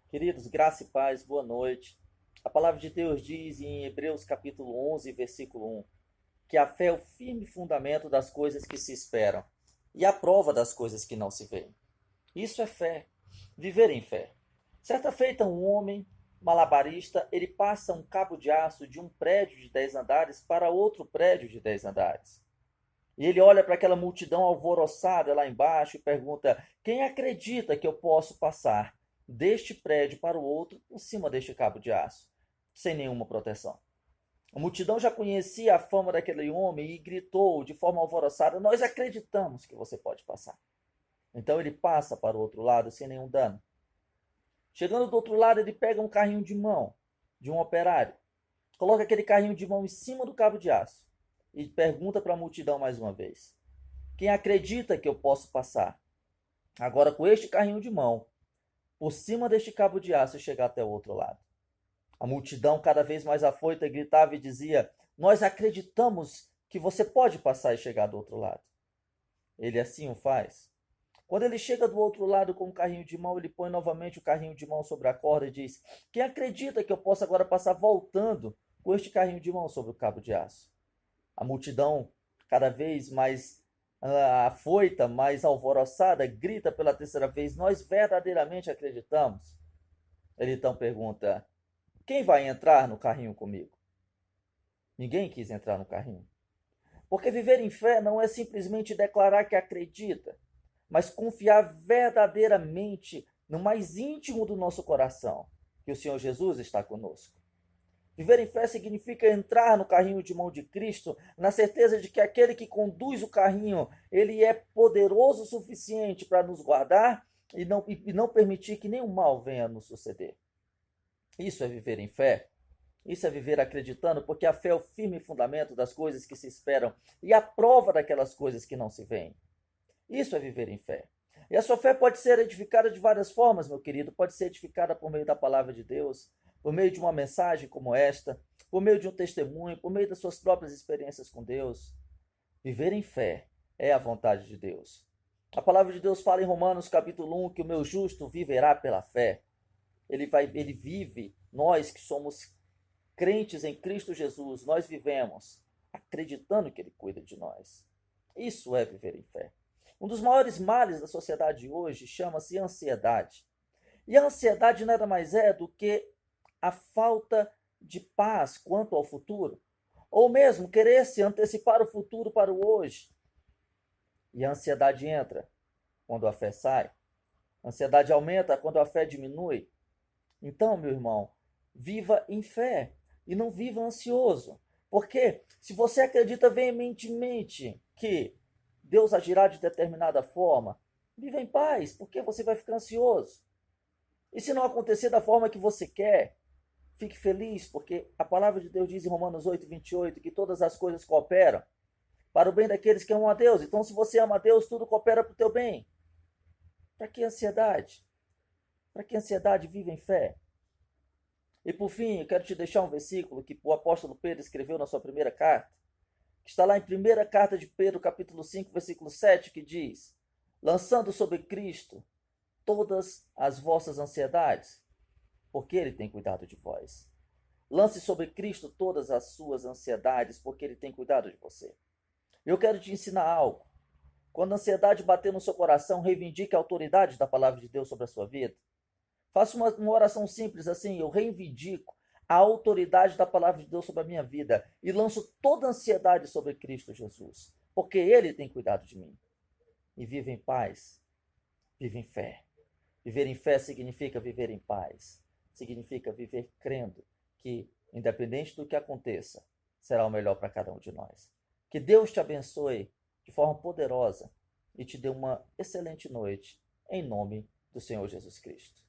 Queridos, graça e paz, boa noite. A palavra de Deus diz em Hebreus capítulo 11, versículo 1, que a fé é o firme fundamento das coisas que se esperam e a prova das coisas que não se veem. Isso é fé, viver em fé. Certa feita, um homem malabarista, ele passa um cabo de aço de um prédio de 10 andares para outro prédio de 10 andares. E ele olha para aquela multidão alvoroçada lá embaixo e pergunta: quem acredita que eu posso passar deste prédio para o outro por cima deste cabo de aço, sem nenhuma proteção? A multidão já conhecia a fama daquele homem e gritou de forma alvoroçada: nós acreditamos que você pode passar. Então ele passa para o outro lado sem nenhum dano. Chegando do outro lado, ele pega um carrinho de mão de um operário, coloca aquele carrinho de mão em cima do cabo de aço e pergunta para a multidão mais uma vez: quem acredita que eu posso passar agora com este carrinho de mão por cima deste cabo de aço e chegar até o outro lado? A multidão, cada vez mais afoita, gritava e dizia: nós acreditamos que você pode passar e chegar do outro lado. Ele assim o faz. Quando ele chega do outro lado com o carrinho de mão, ele põe novamente o carrinho de mão sobre a corda e diz: quem acredita que eu posso agora passar voltando com este carrinho de mão sobre o cabo de aço? A multidão, cada vez mais afoita, mais alvoroçada, grita pela terceira vez: nós verdadeiramente acreditamos. Ele então pergunta: quem vai entrar no carrinho comigo? Ninguém quis entrar no carrinho. Porque viver em fé não é simplesmente declarar que acredita, mas confiar verdadeiramente no mais íntimo do nosso coração, que o Senhor Jesus está conosco. Viver em fé significa entrar no carrinho de mão de Cristo, na certeza de que aquele que conduz o carrinho, ele é poderoso o suficiente para nos guardar e não permitir que nenhum mal venha nos suceder. Isso é viver em fé. Isso é viver acreditando, porque a fé é o firme fundamento das coisas que se esperam e a prova daquelas coisas que não se veem. Isso é viver em fé. E a sua fé pode ser edificada de várias formas, meu querido. Pode ser edificada por meio da palavra de Deus, por meio de uma mensagem como esta, por meio de um testemunho, por meio das suas próprias experiências com Deus. Viver em fé é a vontade de Deus. A palavra de Deus fala em Romanos capítulo 1 que o meu justo viverá pela fé. Ele vive, nós que somos crentes em Cristo Jesus, nós vivemos acreditando que Ele cuida de nós. Isso é viver em fé. Um dos maiores males da sociedade hoje chama-se ansiedade. E a ansiedade nada mais é do que a falta de paz quanto ao futuro, ou mesmo querer se antecipar o futuro para o hoje. E a ansiedade entra quando a fé sai. A ansiedade aumenta quando a fé diminui. Então, meu irmão, viva em fé e não viva ansioso. Porque se você acredita veementemente que Deus agirá de determinada forma, viva em paz, porque você vai ficar ansioso. E se não acontecer da forma que você quer, fique feliz, porque a palavra de Deus diz em Romanos 8:28 que todas as coisas cooperam para o bem daqueles que amam a Deus. Então, se você ama a Deus, tudo coopera para o teu bem. Para que ansiedade? Para que ansiedade? Viva em fé. E por fim, eu quero te deixar um versículo que o apóstolo Pedro escreveu na sua primeira carta, que está lá em 1ª carta de Pedro, capítulo 5, versículo 7, que diz: lançando sobre Cristo todas as vossas ansiedades, porque Ele tem cuidado de vós. Lance sobre Cristo todas as suas ansiedades, porque Ele tem cuidado de você. Eu quero te ensinar algo. Quando a ansiedade bater no seu coração, reivindique a autoridade da palavra de Deus sobre a sua vida. Faça uma oração simples assim: eu reivindico a autoridade da palavra de Deus sobre a minha vida e lanço toda a ansiedade sobre Cristo Jesus, porque Ele tem cuidado de mim. E vive em paz, vive em fé. Viver em fé significa viver em paz, significa viver crendo que, independente do que aconteça, será o melhor para cada um de nós. Que Deus te abençoe de forma poderosa e te dê uma excelente noite, em nome do Senhor Jesus Cristo.